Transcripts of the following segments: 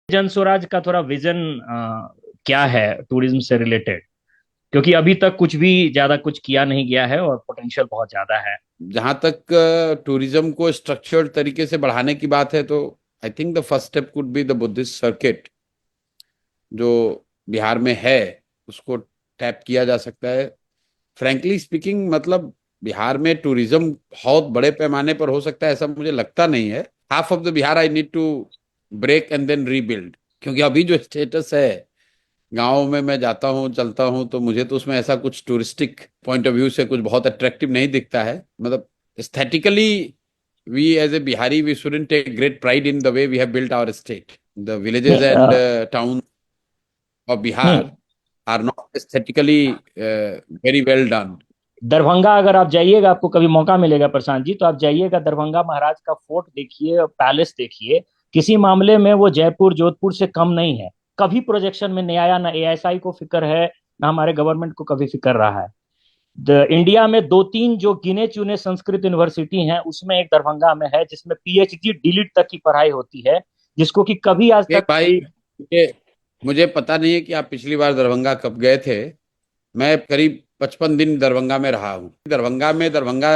जन स्वराज का थोड़ा विजन क्या है टूरिज्म से रिलेटेड? क्योंकि अभी तक कुछ भी ज्यादा कुछ किया नहीं गया है और पोटेंशियल बहुत ज्यादा है। जहां तक टूरिज्म को स्ट्रक्चर्ड तरीके से बढ़ाने की बात है तो I think the first step could be the Buddhist circuit जो बिहार में है, उसको टैप किया जा सकता है। फ्रैंकली स्पीकिंग, मतलब बिहार में टूरिज्म बहुत बड़े पैमाने पर हो सकता है ऐसा मुझे लगता नहीं है। Half of the Bihar I need to break and then rebuild, क्योंकि अभी जो स्टेटस है गाँव में मैं जाता हूँ चलता हूँ तो मुझे तो उसमें ऐसा कुछ टूरिस्टिक पॉइंट ऑफ व्यू से कुछ बहुत अट्रैक्टिव नहीं दिखता है। मतलब aesthetically we as a Bihari we shouldn't take great pride in the way we have built our state. The villages नहीं एंड टाउन ऑफ बिहार नहीं, are not aesthetically very well done. Darbhanga अगर आप जाइएगा, आपको कभी मौका मिलेगा प्रशांत जी, तो आप जाइएगा दरभंगा महाराज का फोर्ट देखिए और पैलेस देखिए। किसी मामले में वो जयपुर जोधपुर से कम नहीं है। कभी प्रोजेक्शन में नहीं आया, ना एएसआई को फिक्र है, ना हमारे गवर्नमेंट को कभी फिक्र रहा है। इंडिया में दो तीन जो गिने चुने संस्कृत यूनिवर्सिटी हैं, उसमें एक दरभंगा में है, जिसमें पीएचडी डीलिट तक की पढ़ाई होती है, जिसको कि कभी आज एक तक भाई, मुझे मुझे पता नहीं है कि आप पिछली बार दरभंगा कब गए थे। मैं करीब 55 दिन दरभंगा में रहा हूँ। दरभंगा में दरभंगा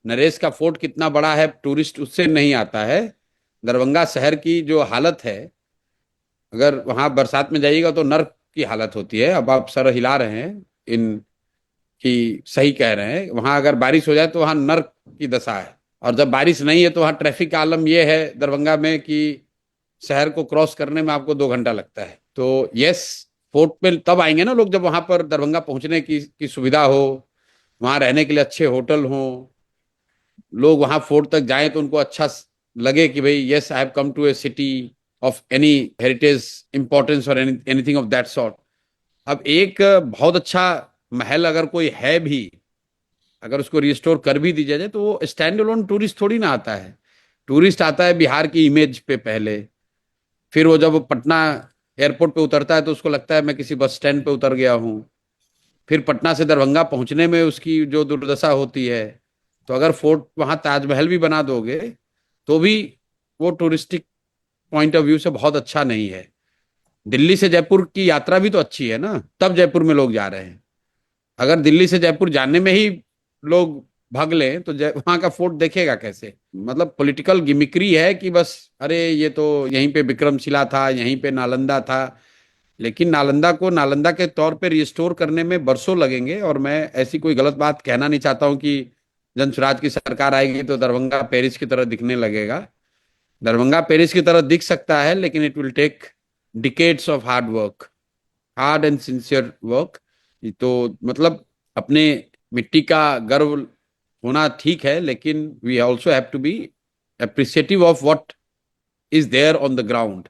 नरेश का फोर्ट कितना बड़ा है टूरिस्ट उससे नहीं आता है। दरभंगा शहर की जो हालत है, अगर वहां बरसात में जाइएगा तो नर्क की हालत होती है। अब आप सर हिला रहे हैं इन की, सही कह रहे हैं। वहां अगर बारिश हो जाए तो वहां नर्क की दशा है, और जब बारिश नहीं है तो वहां ट्रैफिक का आलम यह है दरभंगा में कि शहर को क्रॉस करने में आपको 2 घंटा लगता है। तो यस, फोर्ट पे तब आएंगे ना लोग जब वहां पर दरभंगा पहुंचने की सुविधा हो, वहां रहने के लिए अच्छे होटल हों, लोग वहां फोर्ट तक जाएं तो उनको अच्छा लगे कि भाई yes I have come to a city of any heritage importance और एनीथिंग ऑफ दैट सॉर्ट। अब एक बहुत अच्छा महल अगर कोई है भी, अगर उसको रिस्टोर कर भी दिया जाए तो वो स्टैंड अलोन टूरिस्ट थोड़ी ना आता है। टूरिस्ट आता है बिहार की इमेज पे पहले, फिर वो जब वो पटना एयरपोर्ट पे उतरता है तो उसको लगता है मैं किसी बस स्टैंड पे उतर गया हूँ। फिर पटना से दरभंगा पहुंचने में उसकी जो दुर्दशा होती है। तो अगर फोर्ट वहां ताजमहल भी बना दोगे तो भी वो टूरिस्टिक पॉइंट ऑफ व्यू से बहुत अच्छा नहीं है। दिल्ली से जयपुर की यात्रा भी तो अच्छी है ना, तब जयपुर में लोग जा रहे हैं। अगर दिल्ली से जयपुर जाने में ही लोग भाग लें तो वहां का फोर्ट देखेगा कैसे? मतलब पॉलिटिकल गिमिक्री है कि बस अरे ये तो यहीं पे विक्रमशिला था, यहीं पे नालंदा था। लेकिन नालंदा को नालंदा के तौर पे रिस्टोर करने में बरसों लगेंगे, और मैं ऐसी कोई गलत बात कहना नहीं चाहता हूं कि जनसुराज की सरकार आएगी तो दरभंगा पेरिस की तरह दिखने लगेगा। दरभंगा पेरिस की तरह दिख सकता है लेकिन it will take decades of hard work, hard and sincere work. तो मतलब अपने मिट्टी का गर्व होना ठीक है, लेकिन we also have to be appreciative of what is there on the ground.